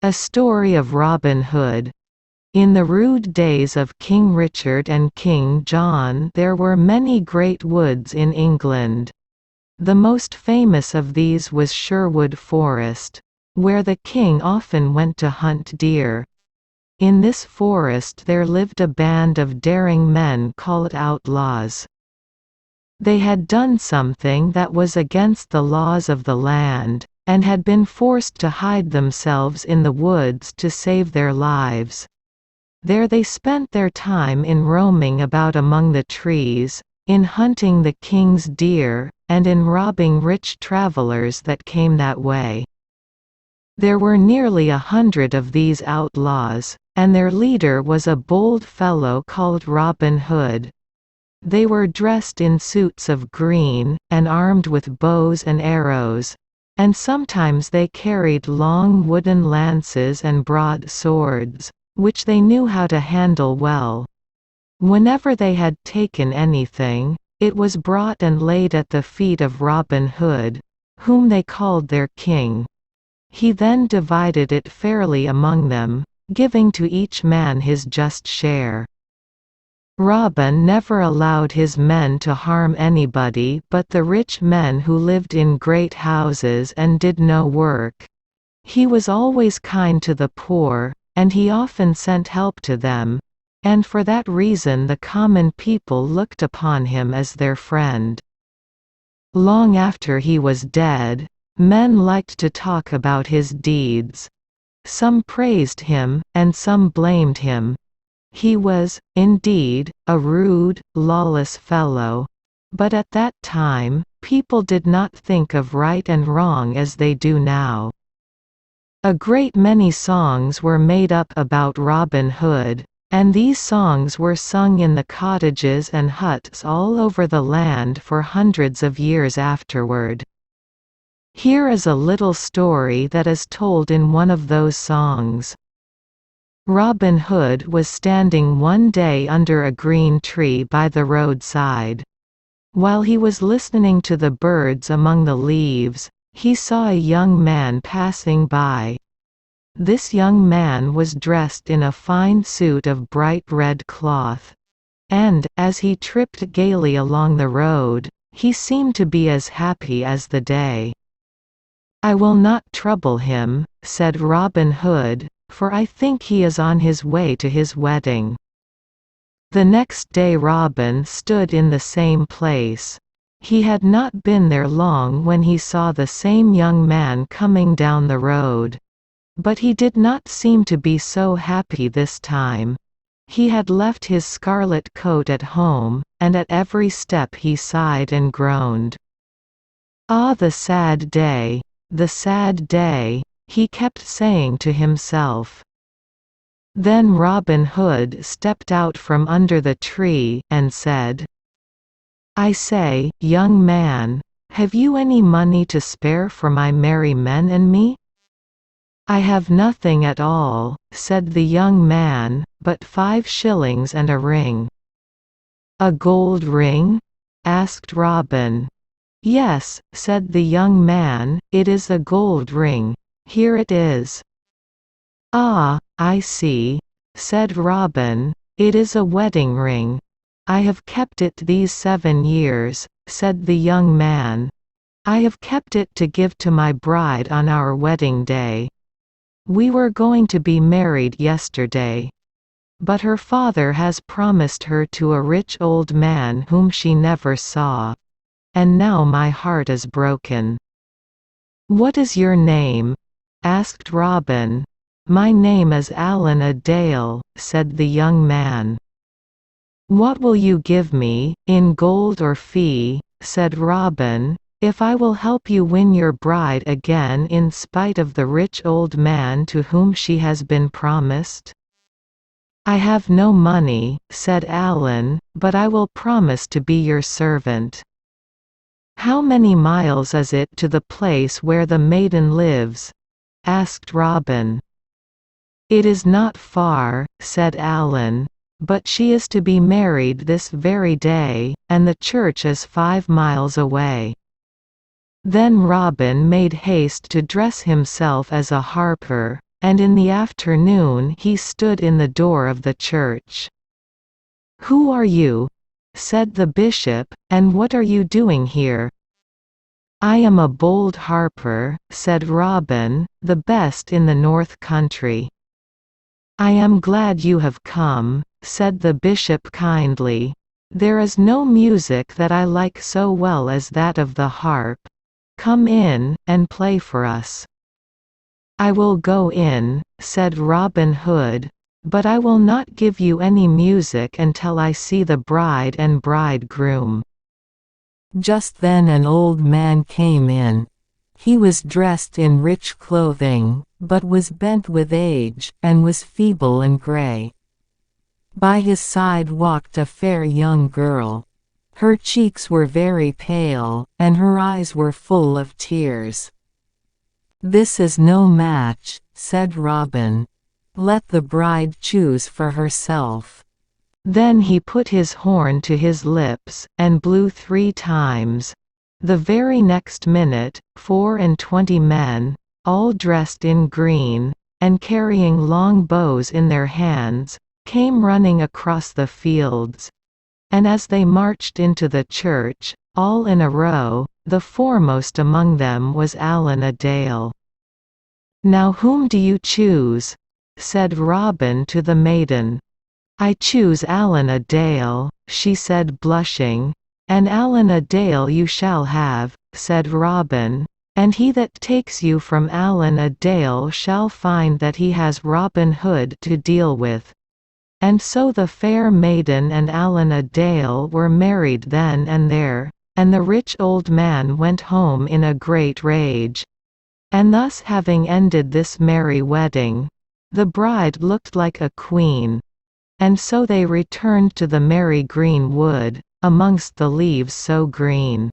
A story of Robin Hood. In the rude days of King Richard and King John there were many great woods in England. The most famous of these was Sherwood Forest, where the king often went to hunt deer. In this forest there lived a band of daring men called outlaws. They had done something that was against the laws of the land, and had been forced to hide themselves in the woods to save their lives. There they spent their time in roaming about among the trees, in hunting the king's deer, and in robbing rich travelers that came that way. There were nearly 100 of these outlaws, and their leader was a bold fellow called Robin Hood. They were dressed in suits of green, and armed with bows and arrows, and sometimes they carried long wooden lances and broad swords, which they knew how to handle well. Whenever they had taken anything, it was brought and laid at the feet of Robin Hood, whom they called their king. He then divided it fairly among them, giving to each man his just share. Robin never allowed his men to harm anybody but the rich men who lived in great houses and did no work. He was always kind to the poor, and he often sent help to them, and for that reason the common people looked upon him as their friend. Long after he was dead, men liked to talk about his deeds. Some praised him, and some blamed him. He was, indeed, a rude, lawless fellow. But at that time, people did not think of right and wrong as they do now. A great many songs were made up about Robin Hood, and these songs were sung in the cottages and huts all over the land for hundreds of years afterward. Here is a little story that is told in one of those songs. Robin Hood was standing one day under a green tree by the roadside. While he was listening to the birds among the leaves, he saw a young man passing by. This young man was dressed in a fine suit of bright red cloth. And, as he tripped gaily along the road, he seemed to be as happy as the day. "I will not trouble him," said Robin Hood, "for I think he is on his way to his wedding." The next day Robin stood in the same place. He had not been there long when he saw the same young man coming down the road. But he did not seem to be so happy this time. He had left his scarlet coat at home, and at every step he sighed and groaned. "Ah, the sad day, the sad day," he kept saying to himself. Then Robin Hood stepped out from under the tree, and said, "I say, young man, have you any money to spare for my merry men and me?" "I have nothing at all," said the young man, "but 5 shillings and a ring." "A gold ring?" asked Robin. "Yes," said the young man, "it is a gold ring. Here it is." "Ah, I see," said Robin, "it is a wedding ring. I have kept it these 7 years," said the young man. "I have kept it to give to my bride on our wedding day. We were going to be married yesterday. But her father has promised her to a rich old man whom she never saw. And now my heart is broken." "What is your name?" asked Robin. "My name is Allan a Dale," said the young man. "What will you give me, in gold or fee," said Robin, "if I will help you win your bride again in spite of the rich old man to whom she has been promised?" "I have no money," said Allan, "but I will promise to be your servant." "How many miles is it to the place where the maiden lives?" asked Robin. "It is not far," said Allan, "but she is to be married this very day, and the church is 5 miles away." Then Robin made haste to dress himself as a harper, and in the afternoon he stood in the door of the church. "Who are you?" said the bishop, "and what are you doing here?" "I am a bold harper," said Robin, "the best in the north country." "I am glad you have come," said the bishop kindly. "There is no music that I like so well as that of the harp. Come in, and play for us." "I will go in," said Robin Hood, "but I will not give you any music until I see the bride and bridegroom." Just then an old man came in. He was dressed in rich clothing, but was bent with age, and was feeble and grey. By his side walked a fair young girl. Her cheeks were very pale, and her eyes were full of tears. "This is no match," said Robin. "Let the bride choose for herself." Then he put his horn to his lips, and blew 3 times. The very next minute, 24 men, all dressed in green, and carrying long bows in their hands, came running across the fields. And as they marched into the church, all in a row, the foremost among them was Allan a Dale. "Now whom do you choose?" said Robin to the maiden. "I choose Allan a Dale," she said blushing. "And Allan a Dale you shall have," said Robin, "and he that takes you from Allan a Dale shall find that he has Robin Hood to deal with." And so the fair maiden and Allan a Dale were married then and there, and the rich old man went home in a great rage. And thus having ended this merry wedding, the bride looked like a queen. And so they returned to the merry green wood, amongst the leaves so green.